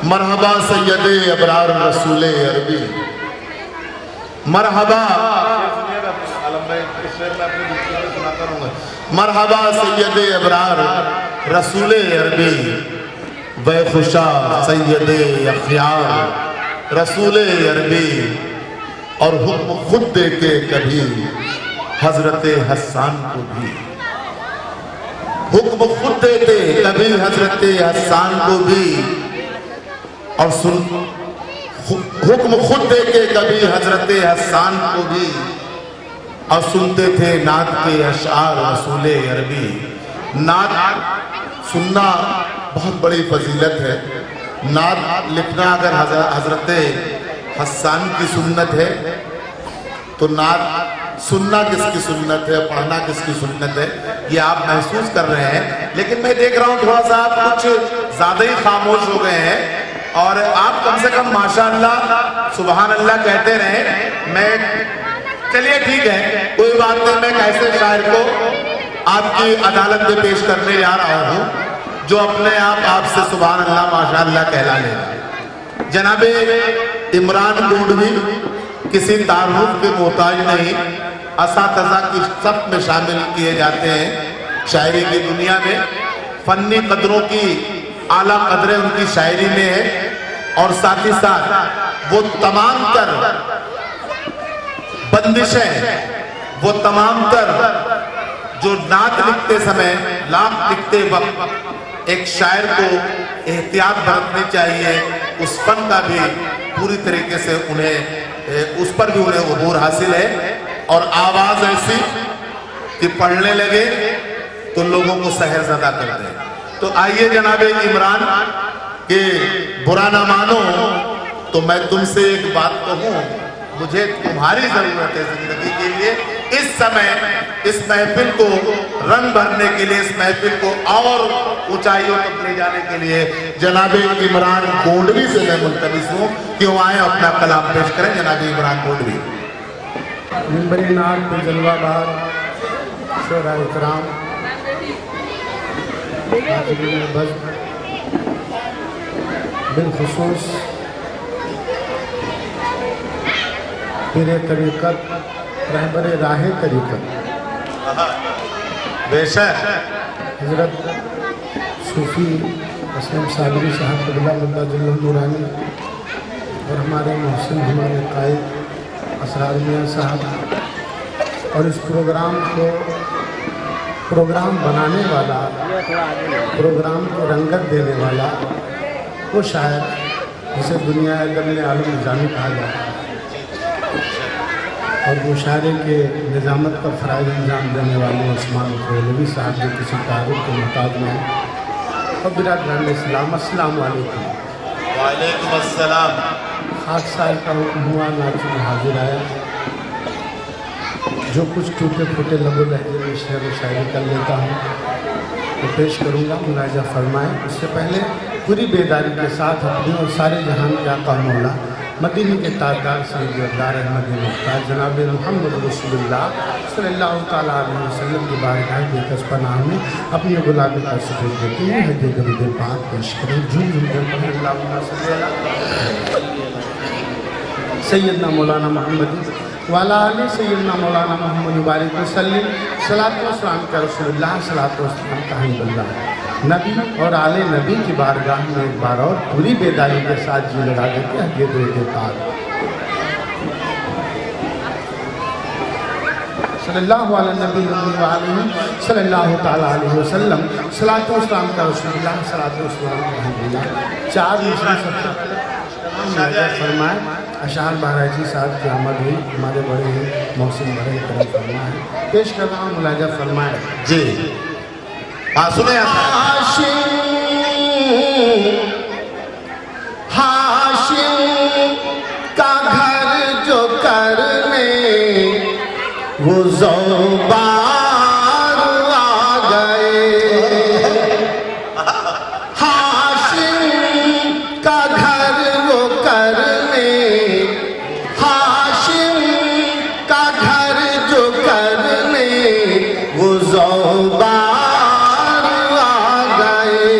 مرحبا سید ابرار رسول عربی، مرحبا مرحبا سید ابرار رسول عربی، بے خوشا سید اخیار رسول عربی، اور حکم خود دے کے کبھی حضرت حسان کو بھی، حکم خود دیتے کبھی حضرت حسان کو بھی، اور حکم خود دے کے کبھی حضرت حسان کو بھی، اور سنتے تھے نعت کے اشعار رسول عربی۔ نعت سننا بہت بڑی فضیلت ہے۔ نعت لکھنا اگر حضرت حسان کی سنت ہے تو نعت سننا کس کی سنت ہے، پڑھنا کس کی سنت ہے، یہ آپ محسوس کر رہے ہیں۔ لیکن میں دیکھ رہا ہوں تھوڑا سا آپ کچھ زیادہ ہی خاموش ہو گئے ہیں، اور آپ کم سے کم ماشاءاللہ سبحان اللہ کہتے رہیں۔ میں چلیے ٹھیک ہے، کوئی بات نہیں، میں ایک ایسے شاعر کو آپ کی عدالت میں پیش کرنے جا رہا ہوں جو اپنے آپ سے سبحان اللہ ماشاءاللہ کہلا لے گا۔ جناب عمران گونڈوی کسی تعارف کے محتاج نہیں، اساتذہ کی صف میں شامل کیے جاتے ہیں شاعری کی دنیا میں۔ فنی قدروں کی اعلیٰ قدریں ان کی شاعری میں ہے، اور ساتھ ہی ساتھ وہ تمام تر بندشیں، وہ تمام تر جو نعت لکھتے سمے، لاپ لکھتے وقت ایک شاعر کو احتیاط برتنی چاہیے، اس فن کا بھی پوری طریقے سے اس پر بھی انہیں عبور حاصل ہے، اور آواز ایسی کہ پڑھنے لگے تو لوگوں کو سحر زدہ کر دے۔ تو آئیے جناب عمران کہ برا نہ مانو تو میں تم سے ایک بات کہوں، مجھے تمہاری ضرورت ہے زندگی کے لیے، اس سمے اس محفل کو رنگ بھرنے کے لیے، اس محفل کو اور اونچائیوں تک لے جانے کے لیے جناب عمران گونڈوی سے میں ملتمس ہوں کہ وہ آئیں اپنا کلام پیش کریں۔ جناب عمران گونڈوی منبر نعت پر جلوہ بار شعراء اکرام، حاضرین بزم، بالخصوص پیر طریقت، رہبر راہ طریقت، بے شک حضرت صوفی اسلم صادری صاحب قبلہ مدہ جلہ نورانی، اور ہمارے محسن، ہمارے قائد اسرار میاں صاحب، اور اس پروگرام کو پروگرام بنانے والا، پروگرام کو رنگت دینے والا وہ شاعر جسے دنیا ادب عالم نظامی کہا جاتا ہے، اور وہ شاعری کے نظامت کا فرائض انجام دینے والے عثمان خولوی صاحب جو کسی تعارف کے محتاج نہیں۔ اور برادران اسلام، السلام علیکم۔ وعلیکم السلام۔ خاک سائل کا حکم ہوا، ناچر حاضر آیا، جو کچھ ٹوٹے پھوٹے لب و لہجے میں شعر و شاعری کر لیتا ہوں وہ پیش کروں گا، ملاحظہ فرمائیں۔ اس سے پہلے پوری بیداری کے ساتھ اپنی اور سارے جہان کے آقا مولا مدینے کے تاجدار سید اقدار احمد مختار جناب محمد رسول اللہ صلی اللہ تعالیٰ علیہ وسلم کی بارگاہ بے کس پناہ میں اپنی غلامی کا سجود دیتے ہیں۔ حج درود پاک پیش کریں، جھوم جھوم کر پڑھیں، اللہم صلی اللہ سیدنا مولانا محمد وعلی آلہ سیدنا مولانا محمد مبارک وسلم، صلاۃ و سلام کا رسول اللہ، صلاۃ و سلام کا حمد اللہ۔ نبی اور آل نبی کی بارگاہ میں ایک بار اور پوری بیداری کے ساتھ جی لگا دیتے ہیں، یہ درود پاک صلی اللہ علیہ نبی وآلہ صلی اللہ تعالیٰ علیہ وسلم، صلاۃ و سلام کا رسول اللہ، صلاۃ و سلام کا حمد اللہ۔ چار مسلم سب فرمائے اشعار بہرائچی صاحب کی آمد ہوئی، ہمارے بڑے ہیں محسن بڑے کرم فرمائے، پیش کر رہا ہوں، ملاحظہ فرمائے۔ جی سنیں ہاشم کا گھر جو کرنے وہ زوبار آ گئے، ہاشم کا گھر وہ کرنے، ہاشم کا گھر جو کرنے وہ زوبار آ گئے،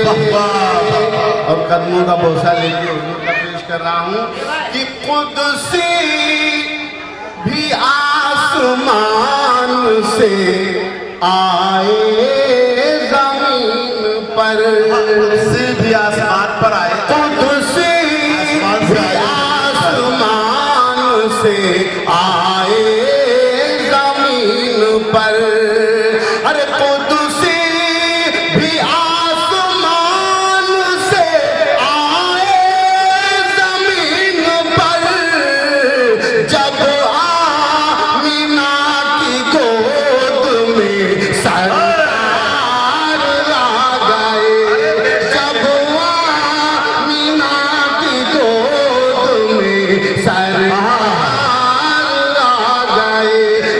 اور قدموں کا بوسہ لے کے حضور کا پیش کر رہا ہوں کہ قدسی بھی آسمان سے آئے زمین پر، قدسی بھی آسمان پر آئے، قدسی بھی آسمان سے آئے زمین پر، ارے قدسی بھی آسمان سے آئے زمین پر، جب آمینہ کی گود میں سرکار آ گئے، جب آمینہ کی گود میں سرکار آ گئے،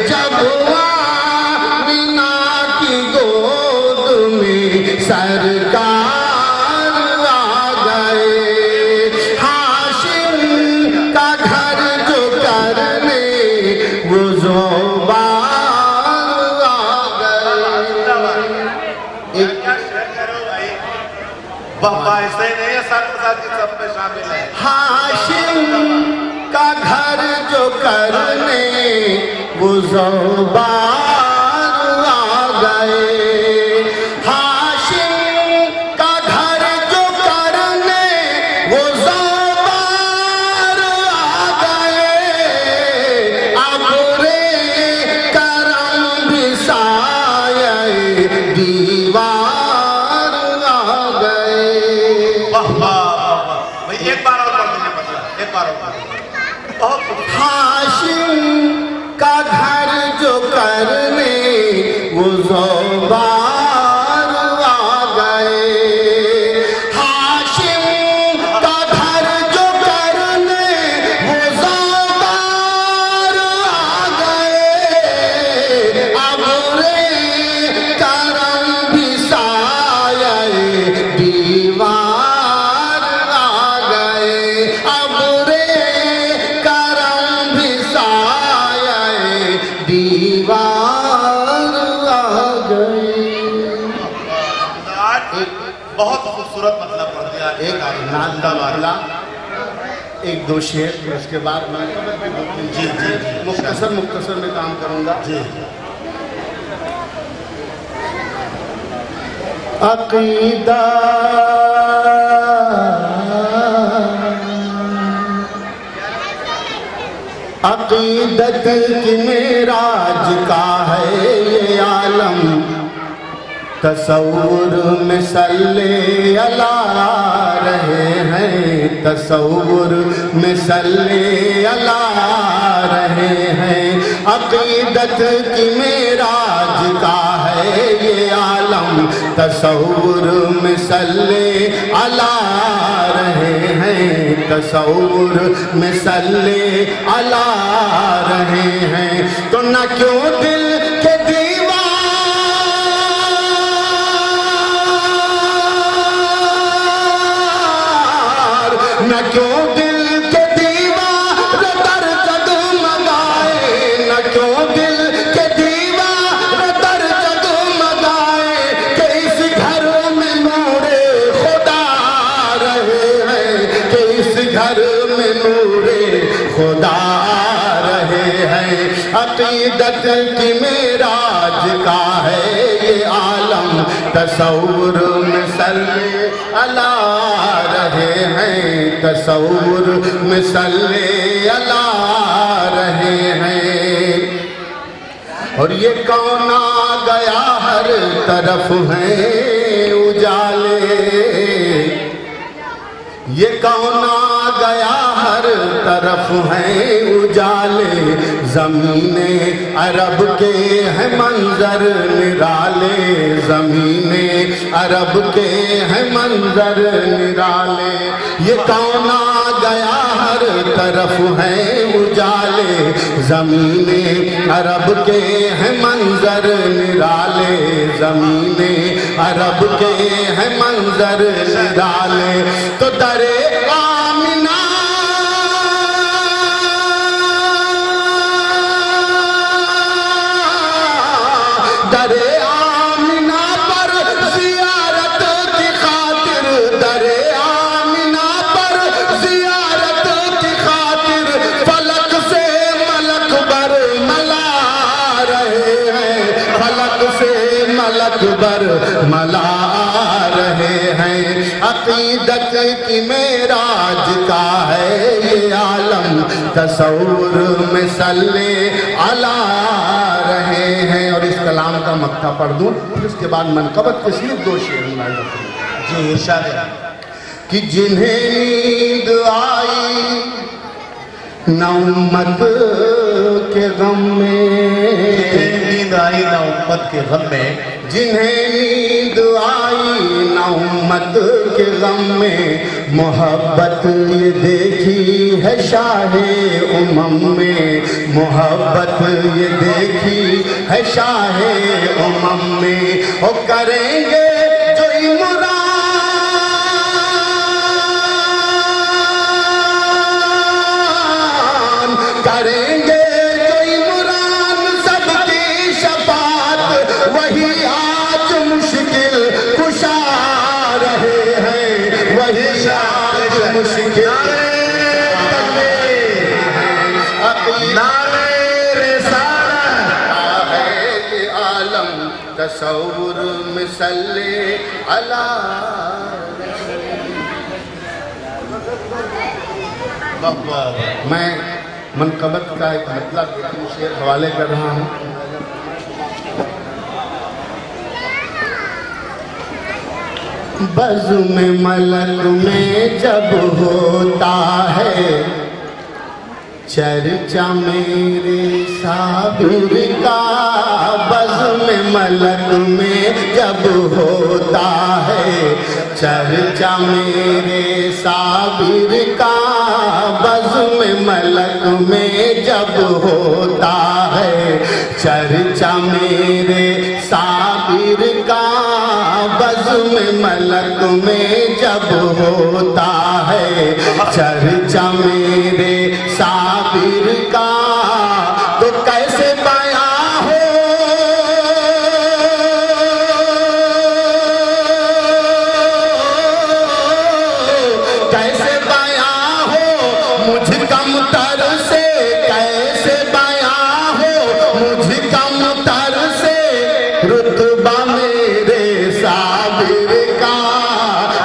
جب آمینہ کی گود میں سرکار آ گئے، ہاشم کا گھر جو کرنے وہ زوبار آ گئے۔ بابا ایسے ہی نہیں ہے، ساتھ ساتھ سب میں شامل ہے۔ ہاشم کا گھر جو کرنے وہ زوبار آ گئے، ہاشم کا گھر جو کرنے وہ زوبار آ گئے، ابر کرم بھی سایہ دیوار آ گئے۔ بھائی ایک بار اور پڑھ دیجیے مسئلہ، ایک بار اور پڑھ دیجیے۔ بہت خوبصورت۔ ہاشم کا گھر جو کرنے وہ زوبار آ گئے، ہاشم کا گھر جو کرنے وہ زوبار آ گئے، ابر کرم بھی سایہ دیوار آ گئے، ابر کرم بھی سایہ دیوار آ گئے۔ بہت خوبصورت مطلب پڑھ دیا۔ ایک نعت کا والا، ایک دو شعر، پھر اس کے بعد میں جی جی مختصر میں کام کروں گا۔ جی عقیدہ عقیدت کی معراج کا ہے یہ عالم، تصور میں صلی اللہ رہے ہیں، تصور میں صلی اللہ رہے ہیں، عقیدت کی معراج کا ہے یہ عالم، تصور میں صلی اللہ رہے ہیں، تصور میں صلی اللہ رہے ہیں، تو نہ کیوں دل کے نہ کیوں دل کے دیوار در جگمگائے، نہ کیوں دل کے دیوار در جگمگائے، کہ اس گھر میں نور خدا رہے ہیں، کہ اس گھر میں نور خدا رہے ہیں، عقیدت کی معراج کا ہے یہ عالم، تصور میں صلی اللہ رہے ہیں، تصور میں صلی اللہ رہے ہیں، اور یہ کون آ گیا ہر طرف ہیں اجالے، یہ کون آ گیا ہر طرف ہیں اجالے، زمین عرب کے ہیں منظر نرالے، زمین عرب کے ہیں منظر نرالے، یہ کون آ گیا ہر طرف ہیں اجالے، زمین عرب کے ہیں منظر نرالے، زمین عرب کے ہیں منظر نرالے، تو در آمنہ در آمنہ پر زیارت کی خاطر عقیدت کی معراج کا ہے یہ عالم، تصور میں صلی علی رہے ہیں۔ اور اس کلام کا مقطع پڑھ دوں، پھر اس کے بعد منقبت کے صرف 2 شعر جی ارشاد ہے کہ جنہیں نیند آئی نہ امت کے غم میں، نیند آئی نہ امت کے غم میں، جنہیں نیند آئی نہ امت کے غم میں، محبت یہ دیکھی ہے شاہ امم میں، محبت یہ دیکھی ہے شاہ امم میں، وہ کریں گے جو عمران کریں گے جو عمران سب کی شفاعت، وہی آج مشکل کشا رہے ہیں، وہی آج مشکل عالم تصور میں صلی علی۔ میں منقبت کا ایک مطلب شعر حوالے کر رہا ہوں۔ بزم ملک میں جب ہوتا ہے چرچا میرے صابر کا، بزم ملک میں جب ہوتا ہے چرچا میرے صابر کا، بزم ملک میں جب ہوتا ہے چرچا میرے صابر کا، بزم ملک میں جب ہوتا ہے چرچا میرے صابر کا، تو کیسے بیاں ہو کیسے بیاں ہو مجھ کم تر سے، کیسے بیاں ہو مجھ کم تر سے رتبہ میرے صابر کا،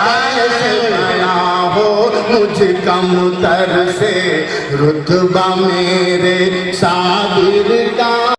کیسے بیاں ہو مجھ کم تر سے رتبہ میرے صابر کا۔